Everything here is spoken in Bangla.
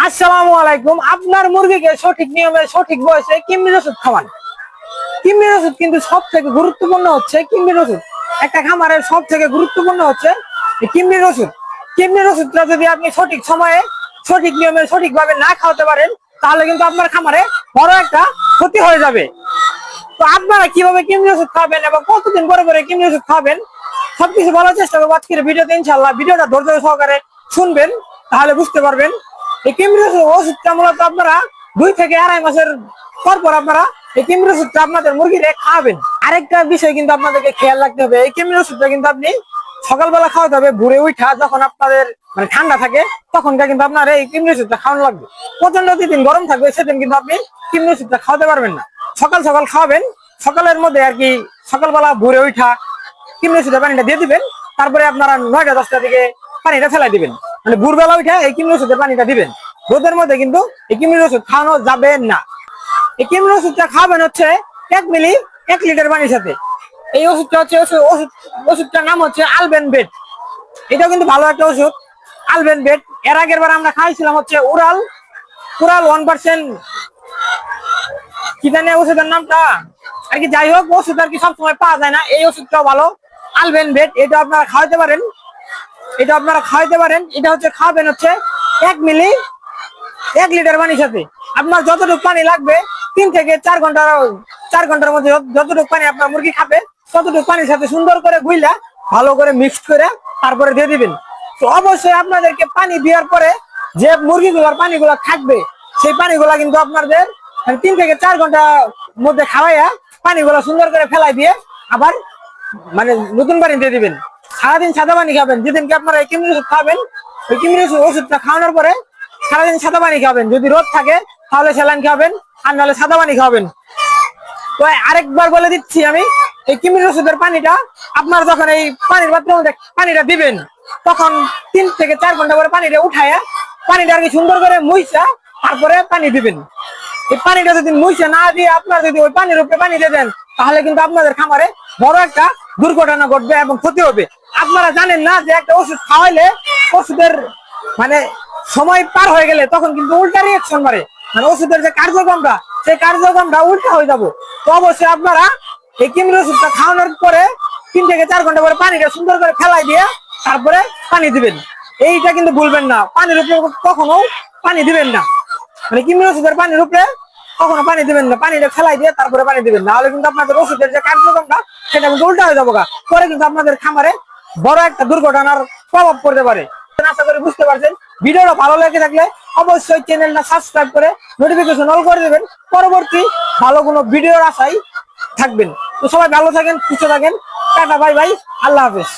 আসসালামু আলাইকুম। আপনার মুরগিকে সঠিক নিয়মে সঠিক বয়সে কৃমির ওষুধ খাওয়ান। কৃমির ওষুধ কিন্তু সব থেকে গুরুত্বপূর্ণ হচ্ছে কৃমির ওষুধ। একটা খামারের সব থেকে গুরুত্বপূর্ণ হচ্ছে এই কৃমির ওষুধ। কৃমির ওষুধটা যদি আপনি সঠিক সময়ে সঠিক নিয়মে সঠিকভাবে না খাওয়াতে পারেন, তাহলে কিন্তু আপনার খামারে বড় একটা ক্ষতি হয়ে যাবে। তো আপনারা কিভাবে কৃমির ওষুধ খাবেন এবং কতদিন পরে পরে কৃমির ওষুধ খাবেন, সবকিছু বলার চেষ্টা করবো আজকের ভিডিওতে। ইনশাল্লাহ ভিডিওটা ধৈর্য সহকারে শুনবেন, তাহলে বুঝতে পারবেন। এই কৃমির ওষুধটা মূলত আপনারা 2 থেকে 2.5 মাসের পর পর আপনারা এই কৃমির ওষুধটা আপনাদের মুরগিরে খাওয়াবেন। আরেকটা বিষয় কিন্তু আপনাদেরকে খেয়াল রাখতে হবে, এই কৃমির ওষুধটা কিন্তু আপনি সকালবেলা খাওয়াতে হবে। ভোরে উঠা যখন আপনাদের মানে ঠান্ডা থাকে, তখনকার কিন্তু আপনার এই কৃমির ওষুধটা খাওয়ানো লাগবে। প্রচন্ড যেদিন গরম থাকবে সেদিন কিন্তু আপনি কৃমির ওষুধটা খাওয়াতে পারবেন না। সকাল সকাল খাওয়াবেন, সকালের মধ্যে আর কি সকালবেলা ভোরে উঠা কৃমির ওষুধের পানিটা দিয়ে দিবেন। তারপরে আপনারা 9টা-10টার দিকে পানিটা ফেলাই দিবেন, মানে ভোরবেলা উঠে এই কৃমির ওষুধের পানিটা দিবেন। রোদের মধ্যে কিন্তু এই কৃমির ওষুধ খাওয়ানো যাবে না। এই কৃমির ওষুধটা খাবেন হচ্ছে 1 মিলি 1 লিটার পানির সাথে। এই ওষুধটা হচ্ছে ওষুধটার নাম হচ্ছে আলবেন বেট। এটাও কিন্তু ভালো একটা ওষুধ, আলবেন বেট। এর আগের বার আমরা খাইছিলাম হচ্ছে উরাল 1%, কি জানি ওষুধের নামটা আর কি। যাই হোক, ওষুধ আর কি সবসময় পাওয়া যায় না, এই ওষুধটাও ভালো, আলবেন বেট। এটা আপনারা খাওয়াতে পারেন, এটা হচ্ছে খাবেন হচ্ছে 1 মিলি 1 লিটার পানির সাথে। আপনার যতটুকু পানি লাগবে 3 থেকে 4 ঘন্টার মধ্যে যতটুকু পানি আপনার মুরগি খাবে, ততটুকু পানির সাথে সুন্দর করে গুইলা ভালো করে মিক্সড করে তারপরে দিয়ে দিবেন। তো অবশ্যই আপনাদেরকে পানি দেওয়ার পরে যে মুরগিগুলোর পানিগুলো থাকবে, সেই পানিগুলা কিন্তু আপনাদের 3 থেকে 4 ঘন্টার মধ্যে খাওয়াইয়া পানিগুলো সুন্দর করে ফেলাই দিয়ে আবার মানে নতুন পানি দিয়ে দিবেন। সারাদিন সাদা পানি খাবেন। যেদিনকে আপনারা এই কৃমির ওষুধ খাবেন, ওই কৃমির ওষুধটা খাওয়ানোর পরে সারাদিন সাদা পানি খাবেন। যদি রোদ থাকে তাহলে স্যালাইন খাবেন, আর নাহলে সাদা পানি খাবেন। তো আরেকবার বলে দিচ্ছি আমি, এই কৃমির ওষুধের পানিটা আপনারা যখন এই পানির পাত্রের মধ্যে পানিটা দিবেন, তখন 3 থেকে 4 ঘন্টা পরে পানিটা উঠায়া পানিটা আর কি সুন্দর করে মুইসা তারপরে পানি দিবেন। এই পানিটা যদি মুইসা না দিয়ে আপনারা যদি ওই পানির উপরে পানি দিয়ে দেন, তাহলে কিন্তু আপনাদের খামারে বড় একটা দুর্ঘটনা ঘটবে এবং ক্ষতি হবে। আপনারা জানেন না যে একটা ওষুধ খাওয়াইলে ওষুধের মানে সময় পার হয়ে গেলে তখন কিন্তু উল্টা রিয়াকশন মারে, মানে ওষুধের যে কার্যক্রমটা, সেই কার্যক্রমটা উল্টা হয়ে যাবো। তো অবশ্যই আপনারা এই কৃমির ওষুধটা খাওয়ানোর পরে 3 থেকে 4 ঘন্টা পরে পানিটা সুন্দর করে ফেলাই দিয়ে তারপরে পানি দিবেন। এইটা কিন্তু ভুলবেন না, পানির উপরে কখনো পানি দিবেন না। মানে কৃমির ওষুধের পানির উপরে কখনো পানি দিবেন না, পানিটা ফেলাই দিয়ে তারপরে পানি দিবেন, নাহলে কিন্তু আপনাদের ওষুধের যে কার্যক্রমটা সেটা কিন্তু উল্টা হয়ে যাবো। পরে কিন্তু আপনাদের খামারে বড় একটা দুর্ঘটনার প্রভাব পড়তে পারে। আশা করি বুঝতে পারছেন। ভিডিওটা ভালো লেগে থাকলে অবশ্যই চ্যানেলটা সাবস্ক্রাইব করে নোটিফিকেশন অল করে দেবেন, পরবর্তী ভালো কোনো ভিডিওর আশায় থাকবেন। তো সবাই ভালো থাকেন, সুস্থ থাকেন। টাটা, বাই বাই, আল্লাহ হাফেজ।